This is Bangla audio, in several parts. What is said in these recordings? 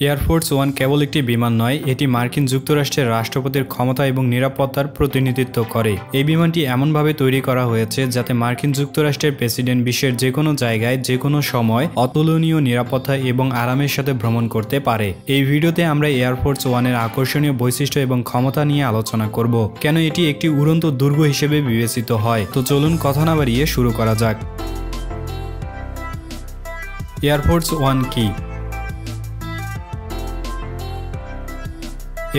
এয়ারফোর্স ওয়ান কেবল একটি বিমান নয়, এটি মার্কিন যুক্তরাষ্ট্রের রাষ্ট্রপতির ক্ষমতা এবং নিরাপত্তার প্রতিনিধিত্ব করে। এই বিমানটি এমনভাবে তৈরি করা হয়েছে যাতে মার্কিন যুক্তরাষ্ট্রের প্রেসিডেন্ট বিশ্বের যে কোনো জায়গায় যে কোনো সময় অতুলনীয় নিরাপত্তা এবং আরামের সাথে ভ্রমণ করতে পারে। এই ভিডিওতে আমরা এয়ারফোর্স ওয়ানের আকর্ষণীয় বৈশিষ্ট্য এবং ক্ষমতা নিয়ে আলোচনা করব, কেন এটি একটি উড়ন্ত দুর্গ হিসেবে বিবেচিত হয়। তো চলুন কথা না বাড়িয়ে শুরু করা যাক। এয়ারফোর্স ওয়ান কি?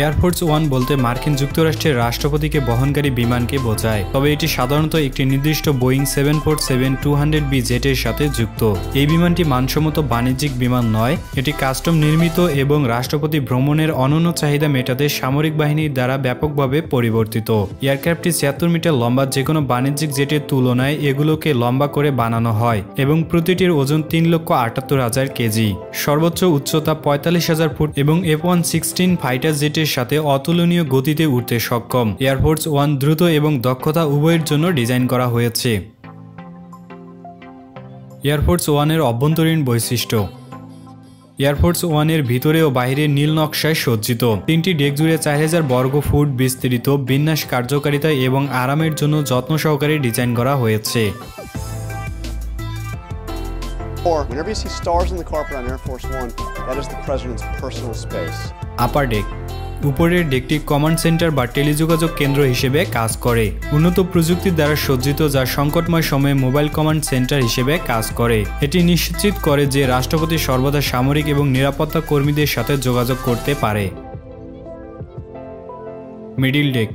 এয়ারফোর্স ওয়ান বলতে মার্কিন যুক্তরাষ্ট্রের রাষ্ট্রপতিকে বহনকারী বিমানকে বোঝায়, তবে এটি সাধারণত একটি নির্দিষ্ট বোয়িং 747-200B জেটের সাথে যুক্ত। এই বিমানটি মানসম্মত বাণিজ্যিক বিমান নয়, এটি কাস্টম নির্মিত এবং রাষ্ট্রপতি ভ্রমণের অনন্য চাহিদা মেটাতে সামরিক বাহিনীর দ্বারা ব্যাপকভাবে পরিবর্তিত। এয়ারক্রাফটটি 76 মিটার লম্বা, যে কোনো বাণিজ্যিক জেটের তুলনায় এগুলোকে লম্বা করে বানানো হয় এবং প্রতিটির ওজন 3,78,000 কেজি। সর্বোচ্চ উচ্চতা 45,000 ফুট এবং F-116 ফাইটার জেটের সাথে অতুলনীয় গতিতে উঠতে সক্ষম। এয়ারফোর্স ওয়ান দ্রুত এবং দক্ষতা উভয়ের জন্য ডিজাইন করা হয়েছে। এয়ারফোর্স ওয়ানের অভ্যন্তরীণ বৈশিষ্ট্য। এয়ারফোর্স ওয়ানের ভিতরে ও বাইরে নীল নকশায় সজ্জিত। 3টি ডেক জুড়ে 4000 বর্গ ফুট বিস্তৃত। বিন্যাস, কার্যকারিতা এবং আরামের জন্য যত্ন সহকারে ডিজাইন করা হয়েছে। Whenever you see stars on the carpet on Air Force One, that is the president's personal space. Upper day. উপরের ডেকটি কমান্ড সেন্টার বা টেলিযোগাযোগ কেন্দ্র হিসেবে কাজ করে। উন্নত প্রযুক্তির দ্বারা সজ্জিত, যা সংকটময় সময়ে মোবাইল কমান্ড সেন্টার হিসেবে কাজ করে। এটি নিশ্চিত করে যে রাষ্ট্রপতি সর্বদা সামরিক এবং নিরাপত্তা কর্মীদের সাথে যোগাযোগ করতে পারে। Middle deck.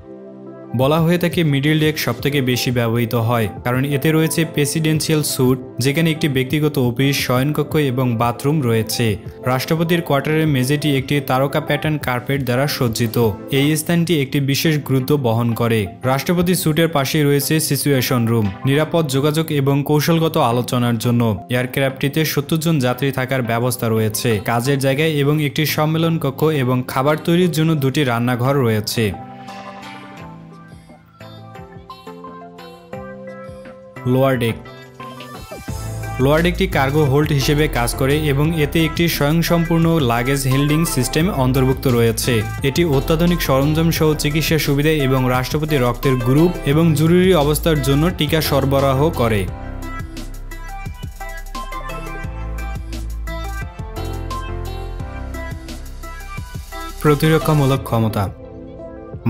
বলা হয়ে থাকে মিডিল ডেক সবথেকে বেশি ব্যবহৃত হয়, কারণ এতে রয়েছে প্রেসিডেন্সিয়াল স্যুট, যেখানে একটি ব্যক্তিগত অফিস, শয়নকক্ষ এবং বাথরুম রয়েছে। রাষ্ট্রপতির কোয়ার্টারের মেঝেটি একটি তারকা প্যাটার্ন কার্পেট দ্বারা সজ্জিত। এই স্থানটি একটি বিশেষ গুরুত্ব বহন করে। রাষ্ট্রপতি স্যুটের পাশেই রয়েছে সিচুয়েশন রুম, নিরাপদ যোগাযোগ এবং কৌশলগত আলোচনার জন্য। এয়ারক্রাফটটিতে 70 জন যাত্রী থাকার ব্যবস্থা রয়েছে, কাজের জায়গায় এবং একটি সম্মেলন কক্ষ এবং খাবার তৈরির জন্য 2টি রান্নাঘর রয়েছে। Lower deck. লোয়ার ডেকটি কার্গো হোল্ড হিসেবে কাজ করে এবং এতে একটি স্বয়ংসম্পূর্ণ লাগেজ হোল্ডিং সিস্টেম অন্তর্ভুক্ত রয়েছে। এটি অত্যাধুনিক সরঞ্জাম সহ চিকিৎসা সুবিধা এবং রাষ্ট্রপতি রক্তের গ্রুপ এবং জরুরি অবস্থার জন্য টিকা সরবরাহ করে। প্রতিরক্ষামূলক ক্ষমতা।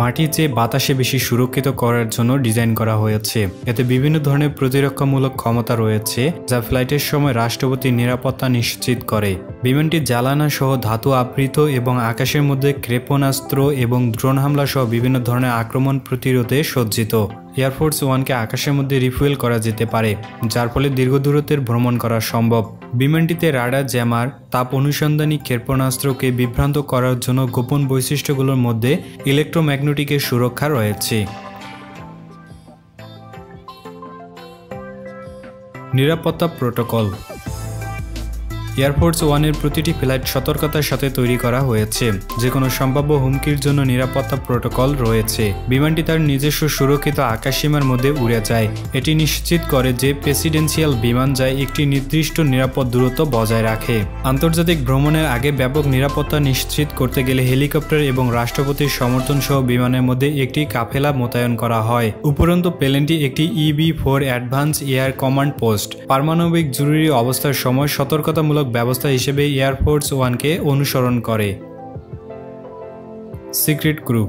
মাটির চেয়ে বাতাসে বেশি সুরক্ষিত করার জন্য ডিজাইন করা হয়েছে। এতে বিভিন্ন ধরনের প্রতিরক্ষামূলক ক্ষমতা রয়েছে, যা ফ্লাইটের সময় রাষ্ট্রপতির নিরাপত্তা নিশ্চিত করে। বিমানটি জ্বালানা সহ ধাতু আবৃত এবং আকাশের মধ্যে ক্ষেপণাস্ত্র এবং ড্রোন হামলা সহ বিভিন্ন ধরনের আক্রমণ প্রতিরোধে সজ্জিত। এয়ারফোর্স ওয়ানকে আকাশের মধ্যে রিফুয়েল করা যেতে পারে, যার ফলে দীর্ঘ দূরত্বের ভ্রমণ করা সম্ভব। বিমানটিতে রাডার জ্যামার, তাপ অনুসন্ধানী ক্ষেপণাস্ত্রকে বিভ্রান্ত করার জন্য গোপন বৈশিষ্ট্যগুলোর মধ্যে ইলেকট্রোম্যাগনেটিকের সুরক্ষা রয়েছে। নিরাপত্তা প্রোটোকল। এয়ারফোর্স ওয়ানের প্রতিটি ফ্লাইট সতর্কতার সাথে তৈরি করা হয়েছে। যে কোনো সম্ভাব্য হুমকির জন্য নিরাপত্তা প্রোটোকল রয়েছে। বিমানটি তার নিজস্ব সুরক্ষিত আকাশসীমার মধ্যে উড়ে যায়। এটি নিশ্চিত করে যে প্রেসিডেন্সিয়াল বিমান যায় একটি নির্দিষ্ট নিরাপদ দূরত্ব বজায় রাখে। আন্তর্জাতিক ভ্রমণের আগে ব্যাপক নিরাপত্তা নিশ্চিত করতে গেলে হেলিকপ্টার এবং রাষ্ট্রপতির সমর্থন সহ বিমানের মধ্যে একটি কাফেলা মোতায়েন করা হয়। উপরন্তু প্লেনটি একটি EB-4 advance air command post, পারমাণবিক জরুরি অবস্থার সময় সতর্কতামূলক ব্যবস্থা হিসেবে এয়ারফোর্স ওয়ানকে অনুসরণ করে। Secret crew.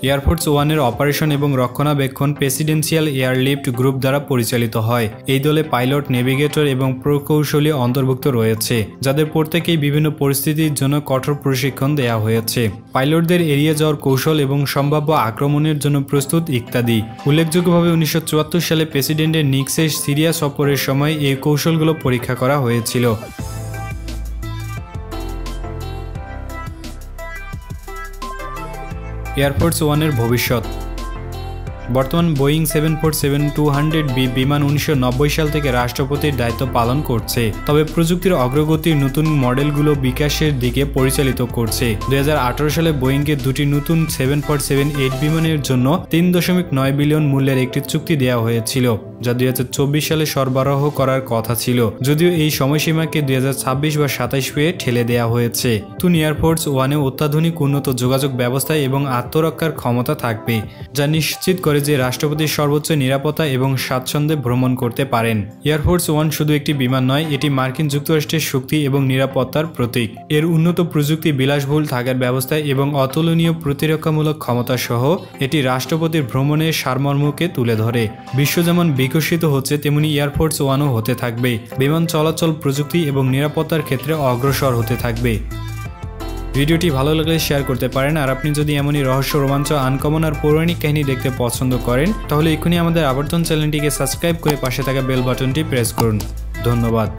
এয়ারফোর্স ওয়ানের অপারেশন এবং রক্ষণাবেক্ষণ প্রেসিডেন্সিয়াল এয়ারলিফট গ্রুপ দ্বারা পরিচালিত হয়। এই দলে পাইলট, নেভিগেটর এবং প্রকৌশলী অন্তর্ভুক্ত রয়েছে, যাদের প্রত্যেকেই বিভিন্ন পরিস্থিতির জন্য কঠোর প্রশিক্ষণ দেওয়া হয়েছে। পাইলটদের এড়িয়ে যাওয়ার কৌশল এবং সম্ভাব্য আক্রমণের জন্য প্রস্তুত ইত্যাদি। উল্লেখযোগ্যভাবে 1974 সালে প্রেসিডেন্টের নিক্সের সিরিয়া সফরের সময় এই কৌশলগুলো পরীক্ষা করা হয়েছিল। এয়ারফোর্স ওয়ানের ভবিষ্যৎ। বর্তমান বোয়িং 747-200B বিমান 1990 সাল থেকে রাষ্ট্রপতির দায়িত্ব পালন করছে, তবে প্রযুক্তির অগ্রগতির নতুন মডেলগুলো বিকাশের দিকে পরিচালিত করছে। 2018 সালে বোয়িংকে দুটি নতুন 747-8 বিমানের জন্য 3.9 বিলিয়ন মূল্যের একটি চুক্তি দেওয়া হয়েছিল, যা 2024 সালে সরবরাহ করার কথা ছিল, যদিও এই সময়সীমাকে 2026 বা 27 ঠেলে দেওয়া হয়েছে। নতুন এয়ারফোর্স ওয়ানে অত্যাধুনিক উন্নত যোগাযোগ ব্যবস্থা এবং আত্মরক্ষার ক্ষমতা থাকবে, যা নিশ্চিত করে যে রাষ্ট্রপতি সর্বোচ্চ নিরাপত্তা এবং স্বাচ্ছন্দ্যে ভ্রমণ করতে পারেন। এয়ারফোর্স ওয়ান শুধু একটি বিমান নয়, এটি মার্কিন যুক্তরাষ্ট্রের শক্তি এবং নিরাপত্তার প্রতীক। এর উন্নত প্রযুক্তি, বিলাসবহুল থাকার ব্যবস্থা এবং অতুলনীয় প্রতিরক্ষামূলক ক্ষমতা সহ এটি রাষ্ট্রপতির ভ্রমণের সারমর্মকে তুলে ধরে। বিশ্ব যেমন বিকশিত হচ্ছে, তেমনি এয়ারফোর্স ওয়ানও হতে থাকবে, বিমান চলাচল প্রযুক্তি এবং নিরাপত্তার ক্ষেত্রে অগ্রসর হতে থাকবে। ভিডিওটি ভালো লাগলে শেয়ার করতে পারেন। আর আপনি যদি এমনই রহস্য, রোমাঞ্চ, আনকমন আর পৌরাণিক কাহিনী দেখতে পছন্দ করেন, তাহলে এক্ষুনি আমাদের আবর্তন চ্যানেলটিকে সাবস্ক্রাইব করে পাশে থাকা বেল বাটনটি প্রেস করুন। ধন্যবাদ।